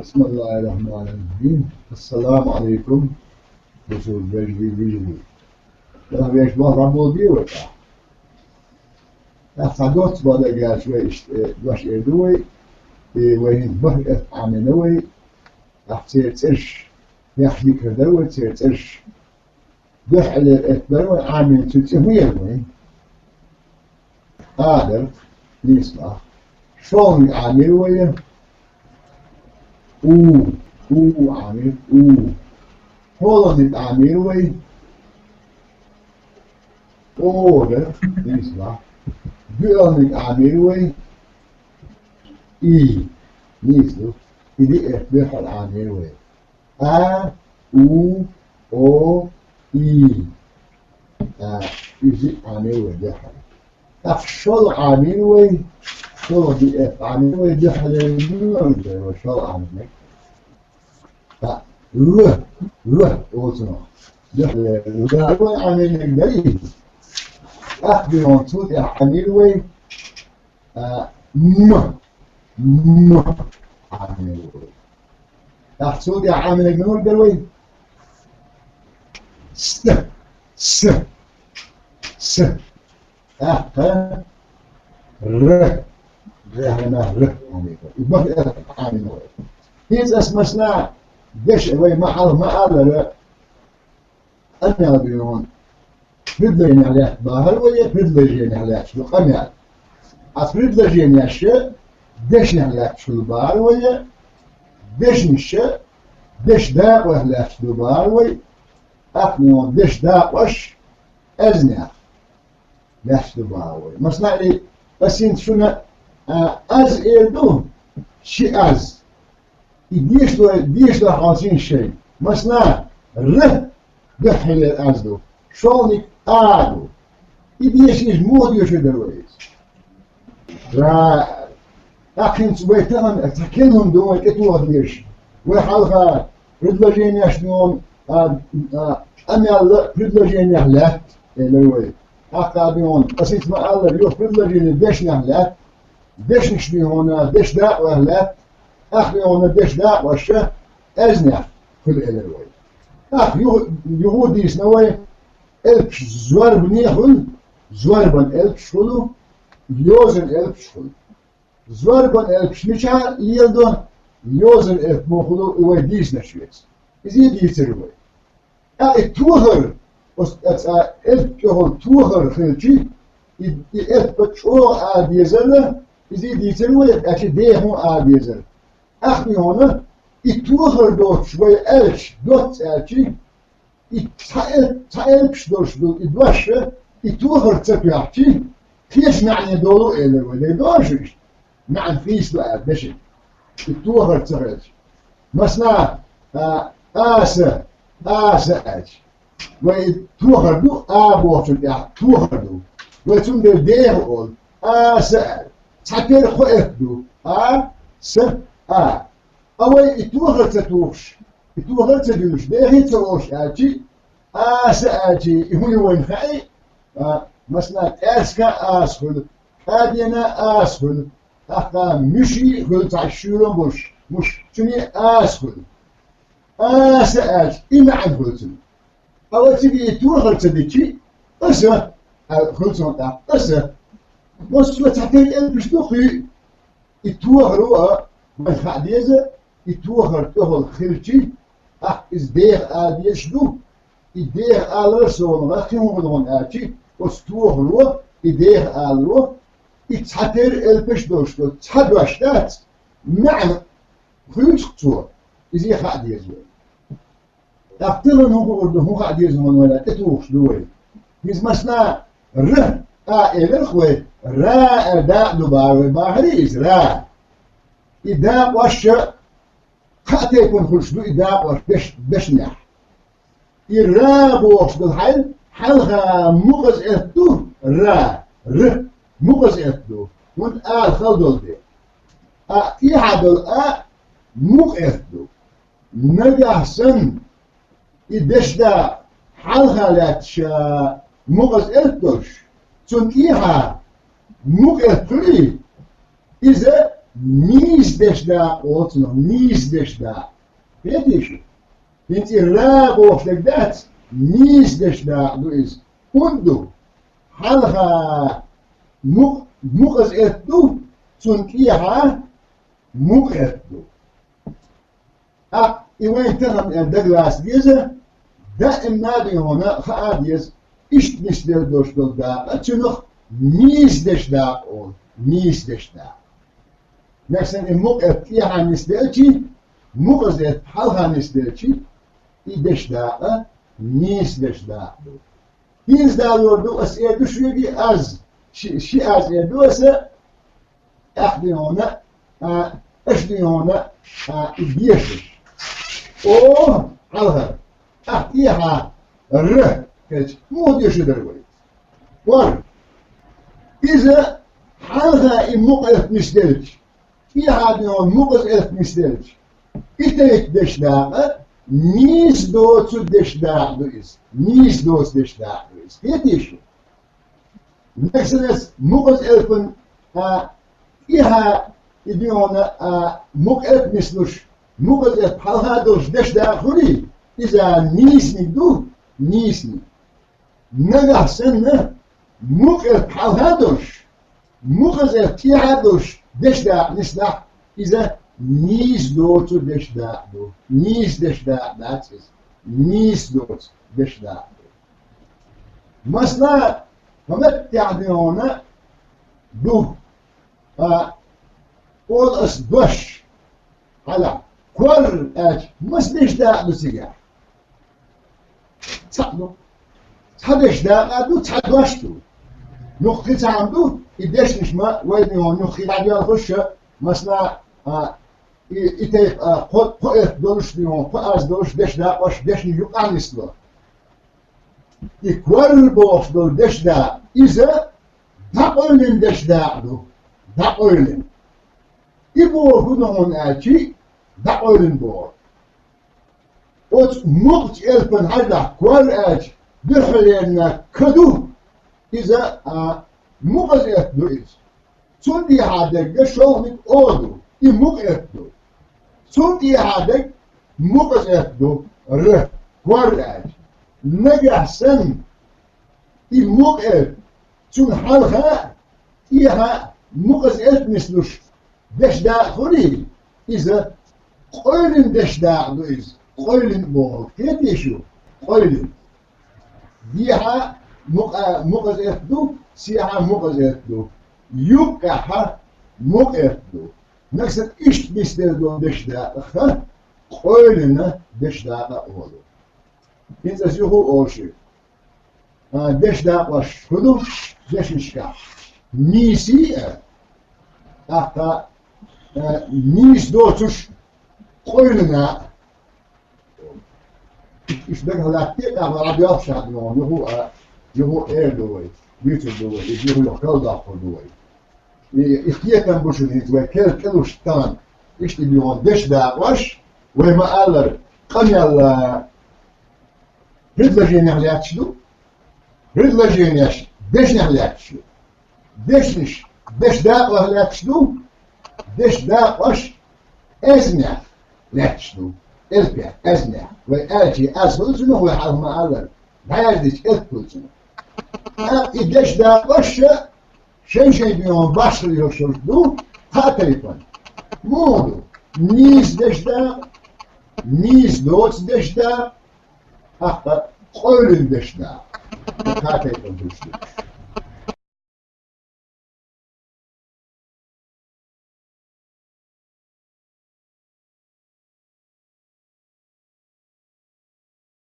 بسم الله الرحمن الرحیم. السلام علیکم. رسول بجلی در ویش با رمودی و تا خدات بالا گرش وش اردوی و این بحر عملوی احتیرتش يحكي كذا ترتش بحل الأكبر عامل تتهويه هذا نسمع شلون عامل ويا عامل هولند عامل ويا هذا نسمع بيرن عامل ويا نسمع إذا بحل عامل ويا A, U, O, I. Izi عامل دحل. أفشل عامل وي شو دي عامل وي دحل المنزل وشل عامل. له وصلنا. دحل وي عامل جديد. أخذ منصود عامل وي عامل وي. أحسود يا عامل الجنور دلوي س ر هنا ر يبقى عامل هيز اسمسنا دش وي ما لا أنا بيون بدلين عليه باهر ويا بدلين عليه شو قميع أفرد لجين يا شيء دش عليه شو باهر ويا دش نشة دش داق وهلا دباروي أخنون دش داق وش أزنع لحش دباروي مصنع لي بس انت شنو أز إردو شي أز يديش له 50 شيء مصنع ره دحل الأزدو شونك آدو يديش يجمود يشو درويس را لكن سويتهم تكلم دون كتوه ديش وحالها رجلين يشنون أنا رجلين يهلك لوي أقابيون قصيت ما الله يروح رجلين ديش نهلك ديش نشبي هنا ديش داء وهلك أخلي هنا ديش داء وشه أزنع في الإلوي أخ يهودي سنوي ألبش زوار بنيخل زوار بن ألبش خلو يوزن ألبش خلو زواربان البشميشا يلدون يوزن البمخلو ويديش نشويت إزاي ديتروي التوهر التوهر توهر خلتي البتشو عاديزل إزاي ديتروي أكيد ديهم عاديزل أخني هنا التوهر دوت شوي ألش دوت ألشي التايلبش دوش دو إدواش التوهر تبيعتي كيش معني دولو إلى ولا دوشش نعم فيش بقى بشي التوهر تغيج مسنا آسا أج ويتوهر دو آبوتن يا توهر دو ويتون دو ديه قول آسا تحكير خوئت دو أوي التوهر تتوش التوهر تدوش ديه تروش آجي آسا آجي هو وين خائي مسنا تأسكا آسخل هادينا آسخل أخا مشي قلت عشورة مش شني أسخل أسأل إما عن قلت أو تبي توغل تبيكي أسا قلت أنت أسا بس وتحكي البش دخي يتوغلوا من خاديزة يتوغل تهل خلتي إزدير آديش دو إدير آل رسول رخي مغلون آتي وستوغلوا إدير آلوا يتحتر البش دوشتو تحدوشتات نعم خيوش قطوة إزي خاد يزوي أقتلن هو خاد يزوي ولا تتوش دوي إز مسنا ره إلخوي را داء دباوي باهريز را إداء وش خاطي يكون خلش دو إداء وش بشنح الراب وش بالحل حلها مغز إهدو را ره مغز إهدو وان خلدول دي يحدل مغ إهدو نجح سن يدش دا حلها لاتشا مغز إهدوش تون إيها مغ إهدوي إذا نيز دشدا أوتنا نيز دشدا فيتيش انت الراب وفتقدات نيز دشدا دويز كندو حلها مقز اتدو تنكيها مقتدو إيوين تهم دغلاس ديزه دائما نادي هنا خاديز إيش نسدر دوش دا أتشنخ نيز دش دا أول نيز دش دا مثلا المقت فيها نسدرشي مقزت حالها نسدرشي إيدش دا نيز دش دا هيز دا يردو أسئلة شوية أز شي أز يدو أسا أخدي هنا أشدي هنا إبيشش أوه حالها أحكيها الره كذا مو ديش دروي وار إذا حالها المقف مستلج فيها ديون مقف مستلج إتريك دش داقة نيس دوتس دش داق دويس نيس دوتس دش داق دويس كيتيشو نكسنس مقف فيها ديون مقف مستلج مقف حالها دوش دش داق خلي إذا نيسني دو نيسني نجح سنة مقف حالهادوش مقف تيهادوش دش دا نسلح إذا نيس دوتو دش دا دو نيس دش دا داتس نيس دوت دش دا دو مثلا فمت تعديونا دو قول أس دوش على كل مس دش دا دو سيجار تصدق تحدش دا دو تحدوشتو نخي تعمدو يدش نشما وين هون نخي عادي الخش مثلا يتيف قوت دولش ديون قاس دولش دش دا واش دش يقع نسلو يكوال بوش دول دش دا إذا دقولن دش دا دو دقولن يبو هون آتي دقولن بو وت مقت ألفن هذا كوال آتي دخلنا كدو إذا مقت دويس سندي هذا شغل أودو يمقت دو سندي هذا مقت دو ره كوال آتي نجح سن يمقت سن حالها فيها مقت مثلش دش دا خوري إذا قولن دش دا دويس قولن بول كيتيشو قولن ديها مقزت دو سيها مقزت دو يوكاها مقزت دو نكسر إيش بيستر دو دش دا خا قولن دش دا أولو إنت سيهو أوشي دش دا واش خدو دش نشكا نيسي أخا نيس دوتش قولنا إيش ده هلا كتير أنا ربي أفشل إنه هو إيه دوي بيت دوي يجيه له كل داخل دوي إختيار كان بوشني دوي كل شتان إيش اليوم دش ده واش وما قال قنيل هيدلا جيني على شنو هيدلا جيني دش على شنو دش ده ولا شنو دش ده واش أزنع لا شنو إلبيع أزنع وآجي أزول شنو هو حال ما قال هاديش إلبيع شنو إدش ده واش شيء بيوم باشر يوصل دو هاتريفن مودو نيز دش ده نيز دوت دش ده قولن دش ده هاتريفن دوش